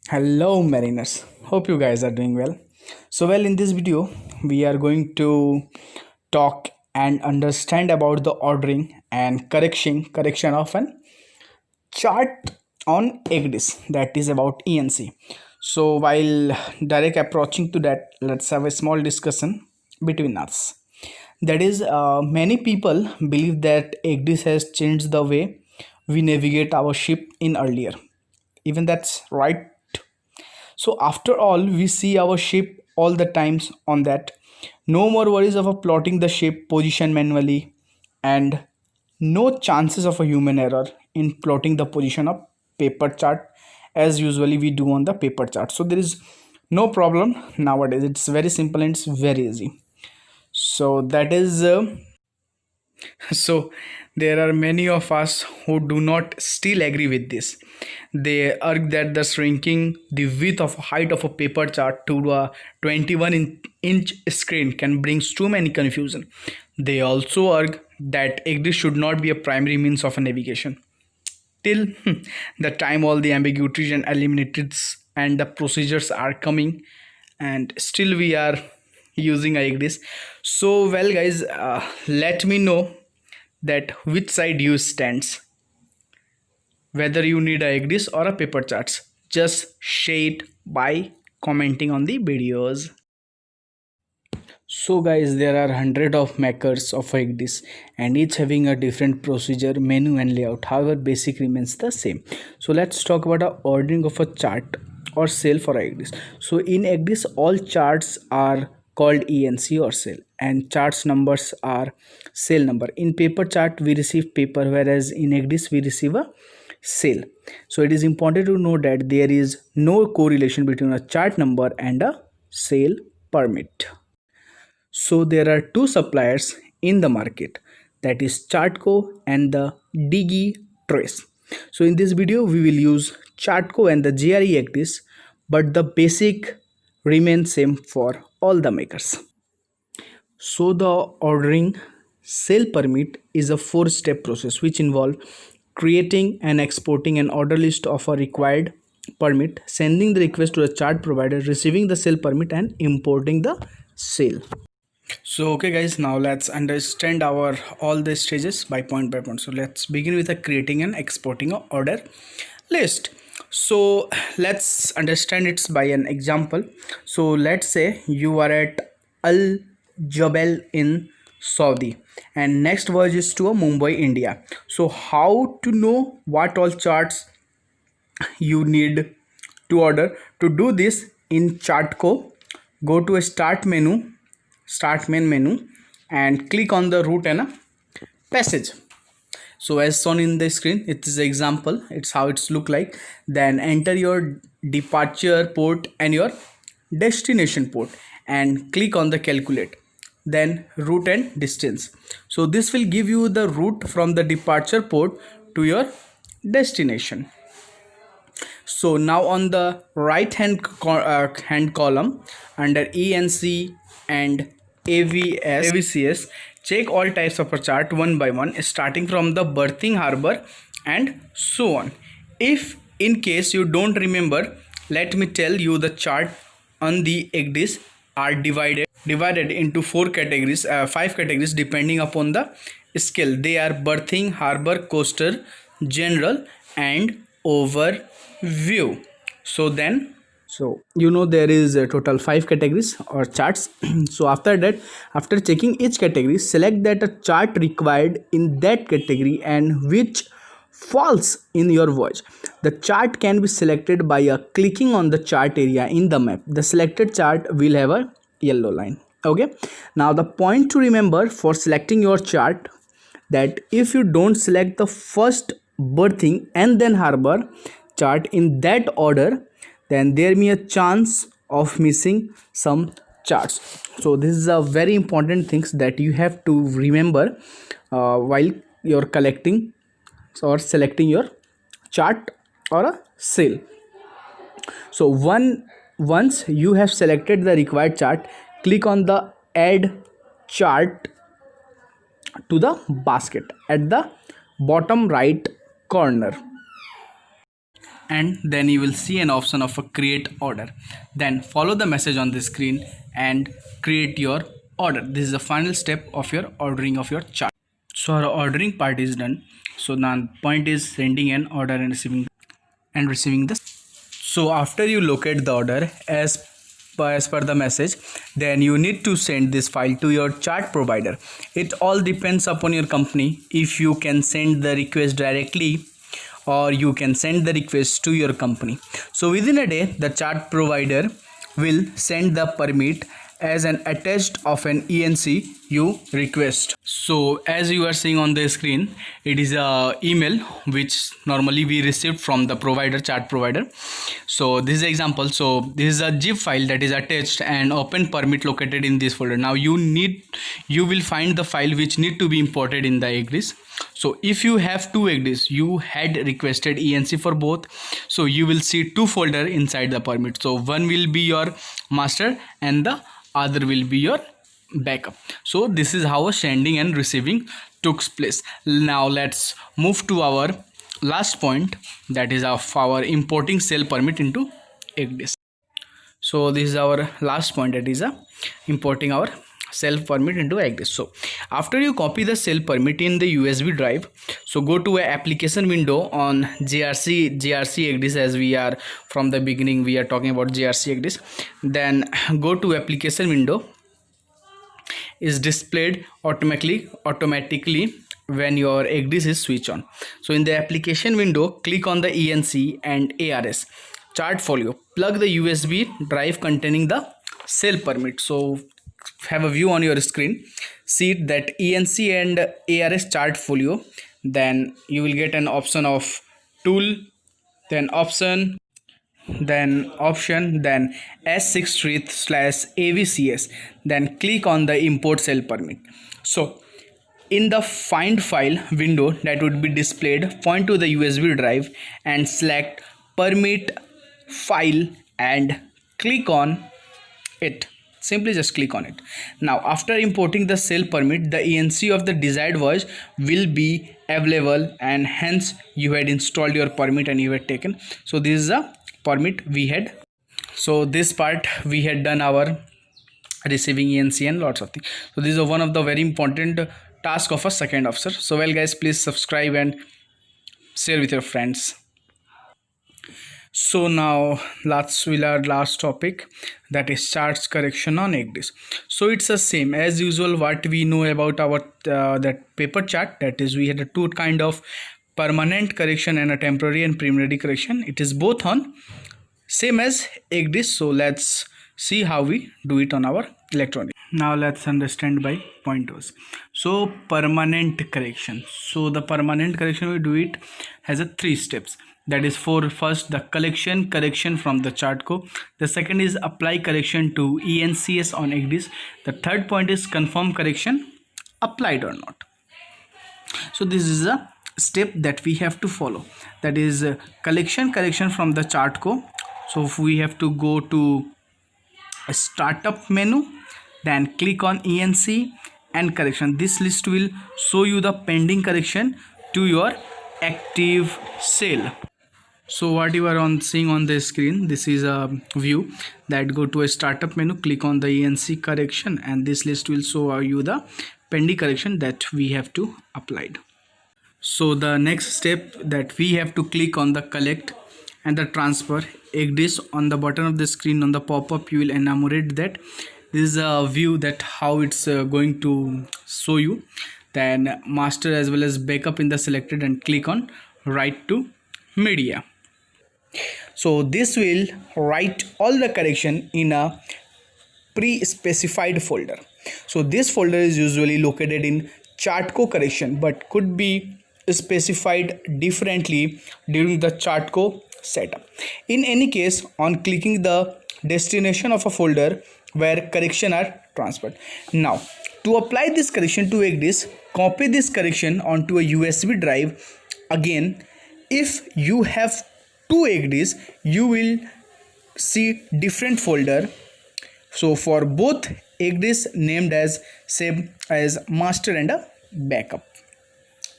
Hello, mariners. Hope you guys are doing well. In this video, we are going to talk and understand about the ordering and correction of an chart on Ecdis, that is about ENC. So, while direct approaching to that, let's have a small discussion between us. That is, many people believe that Ecdis has changed the way we navigate our ship in earlier. Even that's right. So after all, we see our ship all the times on that. No more worries of plotting the ship position manually, and no chances of a human error in plotting the position of paper chart as usually we do on the paper chart. So there is no problem nowadays. It's very simple and it's very easy. So that is so there are many of us who do not still agree with this. They argue that the shrinking the width of height of a paper chart to a 21-inch screen can bring too many confusion. They also argue that Ecdis should not be a primary means of navigation till the time all the ambiguities and eliminated and the procedures are coming, and still we are using Ecdis. So well guys, let me know that which side you stands, whether you need a Ecdis or a paper charts. Just share it by commenting on the videos. So guys, there are hundred of makers of Ecdis and each having a different procedure, menu and layout. However, basic remains the same. So let's talk about the ordering of a chart or sale for Ecdis. So in Ecdis, all charts are called ENC or sale, and charts numbers are sale number. In paper chart, we receive paper, whereas in Ecdis we receive a sale. So it is important to know that there is no correlation between a chart number and a sale permit. So there are two suppliers in the market, that is Chartco and the Digi Trace. So in this video we will use Chartco and the GRE Ecdis, but the basic remains same for all the makers. So the ordering sale permit is a four-step process which involve creating and exporting an order list of a required permit, sending the request to the chart provider, receiving the sale permit, and importing the sale. So okay guys, now let's understand our all the stages by point. So let's begin with creating and exporting a order list. So let's understand it by an example. So let's say you are at Al Jabal in Saudi and next voyage is to a Mumbai, India. So how to know what all charts you need to order? To do this, in Chartco, go to a start main menu, and click on the route and a passage. So as shown in the screen, it is example, it's how it's look like. Then enter your departure port and your destination port and click on the calculate, then route and distance. So this will give you the route from the departure port to your destination. So now on the right hand column under ENC and AVCS, check all types of a chart one by one, starting from the berthing harbor and so on. If in case you don't remember, let me tell you the chart on the Ecdis are divided into five categories depending upon the scale. They are berthing, harbor, coaster, general, and overview. So there is a total 5 categories or charts. So after that, after checking each category, select that a chart required in that category and which falls in your voyage. The chart can be selected by clicking on the chart area in the map. The selected chart will have a yellow line. Okay, now the point to remember for selecting your chart, that if you don't select the first berthing and then harbor chart in that order, then there may a chance of missing some charts. So this is a very important things that you have to remember while you're collecting or selecting your chart or a sale. So once you have selected the required chart, click on the add chart to the basket at the bottom right corner. and then you will see an option of a create order. Then follow the message on the screen and create your order. This is the final step of your ordering of your chart. So our ordering part is done. So now point is sending an order and receiving the. So after you locate the order as per the message, then you need to send this file to your chart provider. It all depends upon your company if you can send the request directly or you can send the request to your company. So within a day the chart provider will send the permit as an attached of an ENC you request. So as you are seeing on the screen, it is a email which normally we received from the provider, chart provider. So this is example. So this is a zip file that is attached and open permit located in this folder. Now you will find the file which need to be imported in the Ecdis. So if you have two Ecdis, you had requested ENC for both, so you will see two folder inside the permit. So one will be your master and the other will be your backup. So this is how sending and receiving took place. Now let's move to our last point, that is of our importing sale permit into Ecdis. So this is our last point, that is importing our sale permit into Ecdis. So after you copy the sale permit in the USB drive, so go to a application window on JRC Ecdis, as we are from the beginning we are talking about JRC Ecdis. Then go to application window, is displayed automatically when your Ecdis is switched on. So in the application window, click on the ENC and ARS chart folio, plug the USB drive containing the sale permit. So have a view on your screen, see that ENC and ARS chart folio, then you will get an option of tool, then option, then S6/AVCS, then click on the import sale permit. So in the find file window that would be displayed, point to the USB drive and select permit file and click on it. Simply just click on it. Now after importing the sale permit, the ENC of the desired version will be available, and hence you had installed your permit and you had taken. So this is a permit we had. So this part we had done our receiving ENC and lots of things. So this is one of the very important task of a second officer. So well guys, please subscribe and share with your friends. So now last topic, that is charts correction on Ecdis. So it's the same as usual what we know about our that paper chart, that is we had a two kind of permanent correction and a temporary and preliminary correction. It is both on same as Ecdis. So let's see how we do it on our electronic. Now let's understand by pointers. So permanent correction. So the permanent correction we do it has a 3 steps. That is for first the correction from the chart code. The second is apply correction to ENCS on Ecdis. The third point is confirm correction applied or not. So this is a step that we have to follow. That is correction from the chart code. So if we have to go to a startup menu, then click on ENC and correction. This list will show you the pending correction to your active sale. So what you are seeing on the screen, this is a view that go to a startup menu, click on the ENC correction, and this list will show you the pending correction that we have to applied. So the next step that we have to click on the collect and the transfer Ecdis. On the bottom of the screen on the pop-up you will enumerate that. This is a view that how it's going to show you. Then master as well as backup in the selected, and click on write to media. So this will write all the correction in a pre-specified folder. So this folder is usually located in chartco correction, but could be specified differently during the chartco setup. In any case, on clicking the destination of a folder where correction are transferred. Now to apply this correction to Ecdis, copy this correction onto a USB drive. Again, if you have two Ecdis, you will see different folder. So for both Ecdis named as same as master and a backup.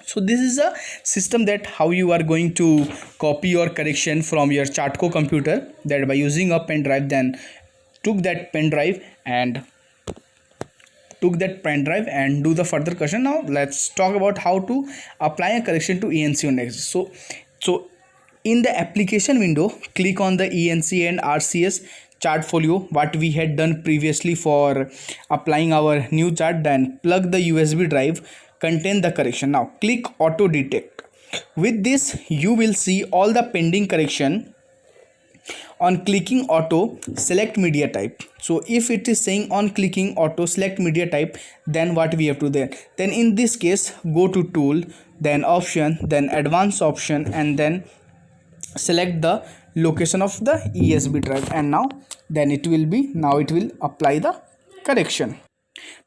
So this is a system that how you are going to copy your correction from your Chartco computer, that by using a pen drive, then took that pen drive and do the further correction. Now let's talk about how to apply a correction to ENC on Ecdis. So in the application window, click on the ENC and RCS chart folio, what we had done previously for applying our new chart. Then plug the USB drive contain the correction. Now click auto detect. With this you will see all the pending correction. On clicking auto, select media type. So if it is saying on clicking auto select media type, then what we have to do, then in this case go to tool, then option, then advanced option, and then select the location of the ESB drive, and now it will apply the correction.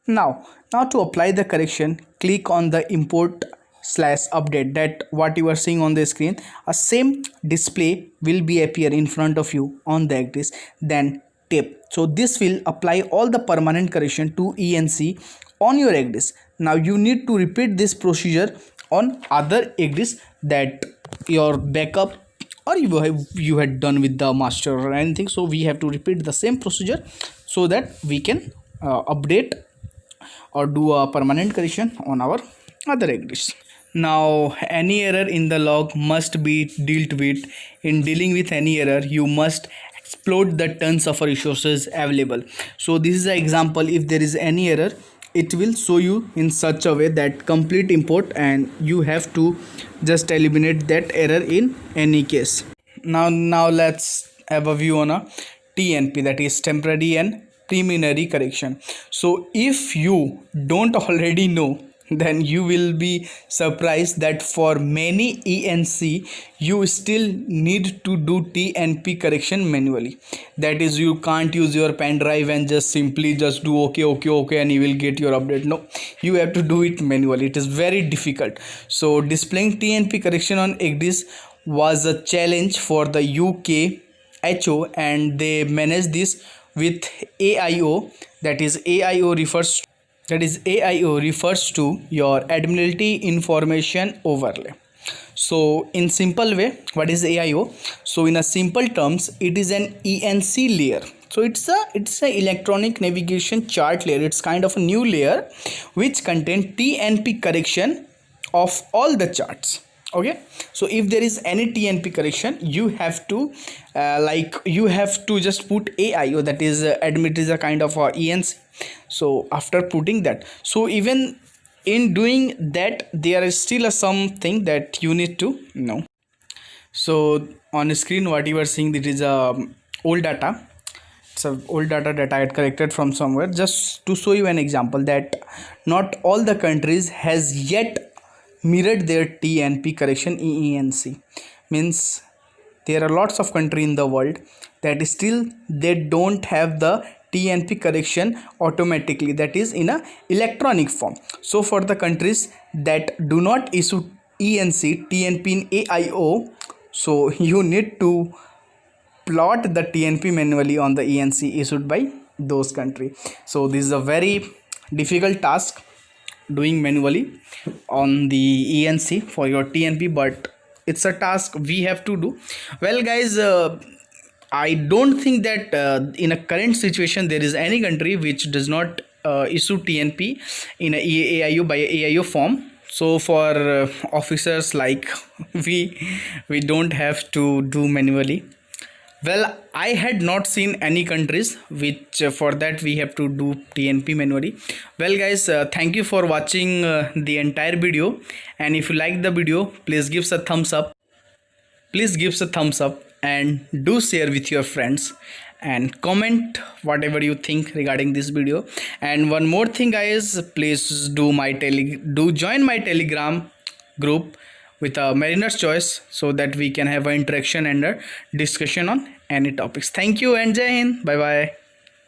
Now to apply the correction, click on the import / update, that what you are seeing on the screen. A same display will be appear in front of you on the Ecdis, then tap. So this will apply all the permanent correction to ENC on your Ecdis. Now you need to repeat this procedure on other Ecdis that your backup or you had done with the master or anything. So we have to repeat the same procedure so that we can update or do a permanent correction on our other Ecdis. Now any error in the log must be dealt with. In dealing with any error, you must explode the tons of resources available. So this is an example. If there is any error, it will show you in such a way that complete import, and you have to just eliminate that error in any case. Now let's have a view on a TNP, that is temporary and preliminary correction. So if you don't already know, then you will be surprised that for many ENC you still need to do TNP correction manually. That is, you can't use your pen drive and just simply just do okay and you will get your update. No, you have to do it manually. It is very difficult. So displaying TNP correction on Ecdis was a challenge for the UK HO, and they managed this with AIO. That is, AIO refers to your Admiralty Information Overlay. So in simple way, what is AIO? So in a simple terms, it is an ENC layer. So it's a electronic navigation chart layer. It's kind of a new layer which contains TNP correction of all the charts. Okay, so if there is any TNP correction, you have to just put AIO, that is admit is a kind of ENC. So after putting that, so even in doing that, there is still something that you need to know. So on the screen what you are seeing, it is old data. It's a old data that I had corrected from somewhere, just to show you an example that not all the countries has yet mirrored their TNP correction in ENC. Means there are lots of countries in the world that still they don't have the TNP correction automatically, that is in a electronic form. So for the countries that do not issue ENC TNP in AIO, so you need to plot the TNP manually on the ENC issued by those countries. So this is a very difficult task, doing manually on the ENC for your TNP, but it's a task we have to do. Well guys, I don't think that in a current situation there is any country which does not issue TNP in a AIO by AIO form. So for officers like we don't have to do manually. Well, I had not seen any countries which for that we have to do TNP manually. Well guys, thank you for watching the entire video, and if you like the video, please give us a thumbs up. And do share with your friends and comment whatever you think regarding this video. And one more thing guys, please do join my Telegram group with a Mariner's Choice, so that we can have an interaction and a discussion on any topics. Thank you and Jai Hind. Bye bye.